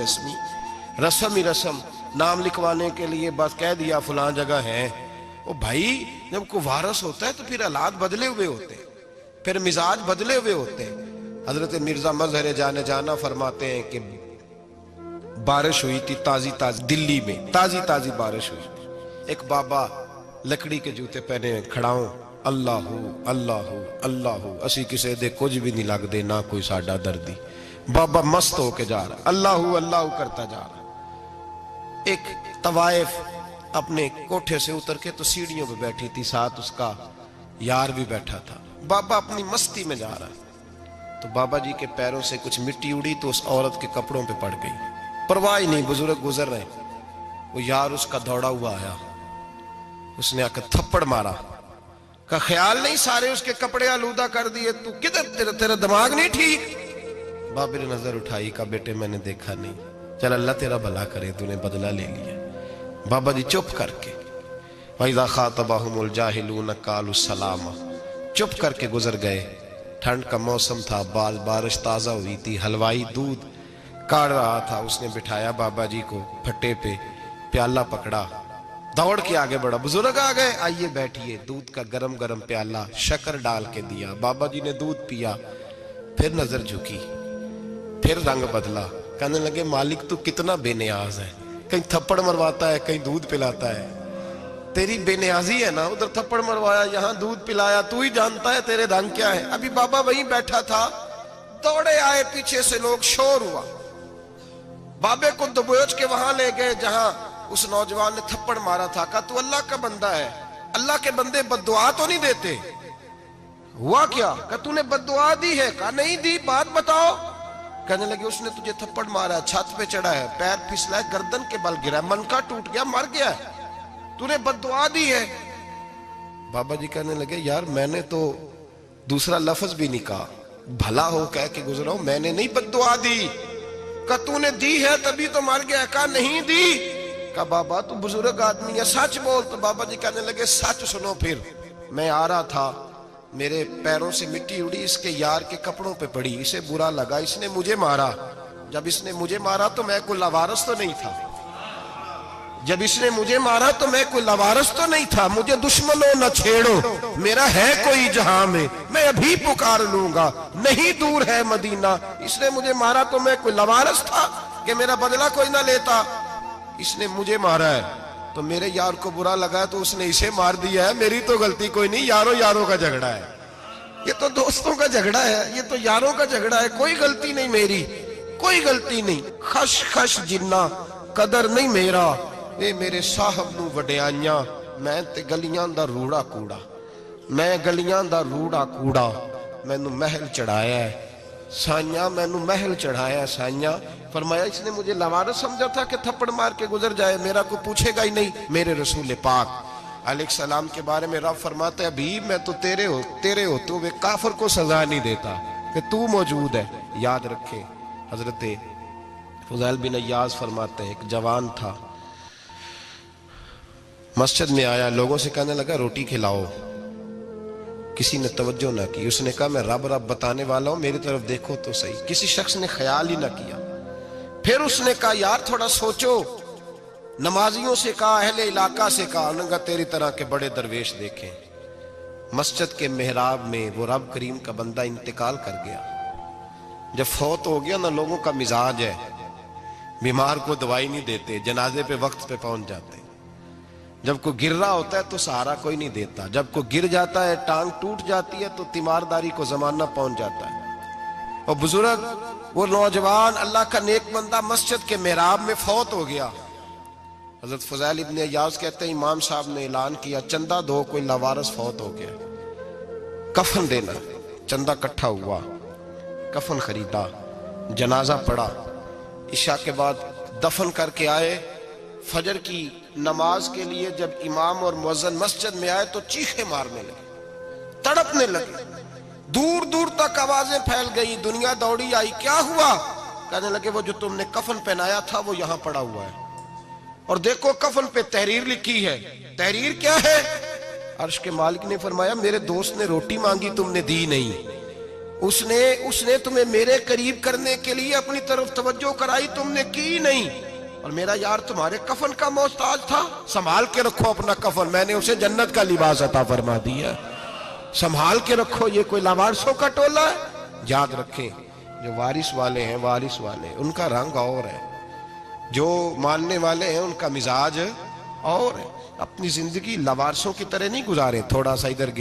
रस्मी रस्म ही रस्म, नाम लिखवाने के लिए बस कह दिया फलां जगह है। ओ भाई, जब कोई वारस होता है तो फिर हालात बदले हुए होते हैं, फिर मिजाज बदले हुए होते हैं। हजरत मिर्जा मजहर जाने जाना फरमाते हैं कि बारिश हुई थी ताजी ताजी, दिल्ली में ताजी ताजी बारिश हुई। एक बाबा लकड़ी के जूते पहने खड़ाओ, अल्लाहू अल्लाहू अल्लाहू, असी किसी दे कुछ भी नहीं लगते, ना कोई साडा दर्दी। बाबा मस्त होके जा रहा, अल्लाहू अल्लाहू करता जा रहा। एक तवाइफ अपने कोठे से उतर के तो सीढ़ियों पे बैठी थी, साथ उसका यार भी बैठा था। बाबा अपनी मस्ती में जा रहा, तो बाबा जी के पैरों से कुछ मिट्टी उड़ी तो उस औरत के कपड़ों पे पड़ गई। परवाह ही नहीं, बुजुर्ग गुजर रहे। वो यार उसका दौड़ा हुआ आया, उसने आकर थप्पड़ मारा। का ख्याल नहीं सारे उसके कपड़े आलूदा कर दिए, तू किधर, तेरा दिमाग नहीं ठीक। बाबे ने नजर उठाई, का बेटे मैंने देखा नहीं, चल अल्लाह तेरा भला करे, तूने बदला ले लिया। बाबा जी चुप करके, वइज़ा खातबहुमुल जाहिलून क़ालू सलामा, चुप करके गुजर गए। ठंड का मौसम था, बारिश ताजा हुई थी, हलवाई दूध काढ़ रहा था। उसने बिठाया बाबा जी को फट्टे पे, प्याला पकड़ा, दौड़ के आगे बढ़ा। बुजुर्ग आ गए, आइए बैठिए। दूध का गरम गरम प्याला शक्कर डाल के दिया। बाबा जी ने दूध पिया, फिर नजर झुकी, फिर रंग बदला। कहने लगे, मालिक तू कितना बेनियाज है, कहीं थप्पड़ मरवाता है, कहीं दूध पिलाता है। तेरी बेनियाजी है ना, उधर थप्पड़ मरवाया, यहाँ दूध पिलाया, तू ही जानता है तेरे रंग क्या है। अभी बाबा वहीं बैठा था, दौड़े आए पीछे से लोग, शोर हुआ। बाबे को दबोच के वहां ले गए जहां उस नौजवान ने थप्पड़ मारा था। कहा तू अल्लाह का बंदा है, अल्लाह के बंदे बद्दुआ तो नहीं देते। हुआ क्या? कहा तूने बद्दुआ दी है? कहा नहीं दी, बात बताओ। कहने लगे, उसने तुझे थप्पड़ मारा है, छत पे चढ़ा है, पैर फिसला है, गर्दन के बल गिरा, मनका टूट गया, मर गया, तूने बद्दुआ दी है। बाबा जी कहने लगे, यार मैंने तो दूसरा लफ्ज भी नहीं कहा, भला हो कह के गुजरा हूं, मैंने नहीं बद्दुआ दी। कहा तूने दी है तभी तो मर गया। कहा नहीं दी। कहा बाबा तू बुजुर्ग आदमी है, सच बोल। तो बाबा जी कहने लगे, सच सुनो। फिर मैं आ रहा था, मेरे पैरों से मिट्टी उड़ी, इसके यार के कपड़ों पे पड़ी, इसे बुरा लगा, इसने मुझे मारा। जब इसने मुझे मारा तो मैं कोई लवारस तो नहीं था, जब इसने मुझे मारा तो मैं कोई लवारस तो नहीं था। मुझे दुश्मनों न छेड़ो, मेरा है कोई जहां में, मैं अभी पुकार लूंगा, नहीं दूर है मदीना। इसने मुझे मारा तो मैं कोई लवारस था कि मेरा बदला कोई ना लेता। इसने मुझे मारा है तो मेरे यार को बुरा लगा तो उसने इसे मार दिया है, मेरी तो गलती कोई नहीं, यारों यारों का झगड़ा है, ये तो दोस्तों का झगड़ा है, ये तो यारों का झगड़ा है, कोई गलती नहीं मेरी, कोई गलती नहीं। खश खश जिन्ना कदर नहीं मेरा, ए मेरे साहब नू वडियाइयां, मैं ते गलियां दा रूड़ा कूड़ा, मैं गलियां दा रूड़ा कूड़ा, मैनू महल चढ़ाया है साइया, मैनू महल चढ़ाया साइया। फरमाया इसने मुझे लवारस समझा था कि थप्पड़ मार के गुजर जाए, मेरा को पूछेगा ही नहीं। मेरे रसूल पाक अलैहिस्सलाम के बारे में रब फरमाते हैं, अभी मैं तो तेरे होते हुए काफिर को सजा नहीं देता कि तू मौजूद है। याद रखे, हजरत फुज़ैल बिन अय्याज़ फरमाते हैं, एक जवान था, मस्जिद में आया, लोगों से कहने लगा रोटी खिलाओ, किसी ने तवज्जो ना की। उसने कहा मैं रब रब बताने वाला हूं, मेरी तरफ देखो तो सही। किसी शख्स ने ख्याल ही ना किया। फिर उसने कहा यार थोड़ा सोचो, नमाजियों से कहा, अहले इलाका से कहा, उन्होंने कहा तेरी तरह के बड़े दरवेश देखे। मस्जिद के मेहराब में वो रब करीम का बंदा इंतकाल कर गया। जब फौत हो गया ना, लोगों का मिजाज है, बीमार को दवाई नहीं देते, जनाजे पे वक्त पे पहुंच जाते। जब कोई गिर रहा होता है तो सहारा कोई नहीं देता, जब कोई गिर जाता है, टांग टूट जाती है तो तीमारदारी को जमाना पहुंच जाता है। और बुजुर्ग, वो नौजवान अल्लाह का नेक बंदा मस्जिद के मेहराब में फौत हो गया। हजरत फुज़ैल इब्न अय्याज़ कहते हैं, इमाम साहब ने ऐलान किया चंदा दो, कोई लावारिस फौत हो गया, कफन देना। चंदा इकट्ठा हुआ, कफन खरीदा, जनाजा पड़ा, इशा के बाद दफन करके आए। फजर की नमाज के लिए जब इमाम और मुअज्जिन मस्जिद में आए तो चीखे मारने लगे, तड़पने लगे, दूर दूर तक आवाजें फैल गई, दुनिया दौड़ी आई। क्या हुआ? कहने लगे वो जो तुमने कफन पहनाया था वो यहां पड़ा हुआ है, और देखो कफन पे तहरीर लिखी है। तहरीर क्या है? अर्श के मालिक ने फरमाया मेरे दोस्त ने रोटी मांगी, तुमने दी नहीं, उसने उसने तुम्हें मेरे करीब करने के लिए अपनी तरफ तवज्जो कराई, तुमने की नहीं। और मेरा यार तुम्हारे कफन का मोहताज था, संभाल के रखो अपना कफन, मैंने उसे जन्नत का लिबास अता फरमा दिया, संभाल के रखो। ये कोई लावारिसों का टोला है? याद रखें, जो वारिस वाले हैं, वारिस वाले, उनका रंग और है, जो मानने वाले हैं उनका मिजाज और है। अपनी जिंदगी लवारिसों की तरह नहीं गुजारे, थोड़ा सा इधर गया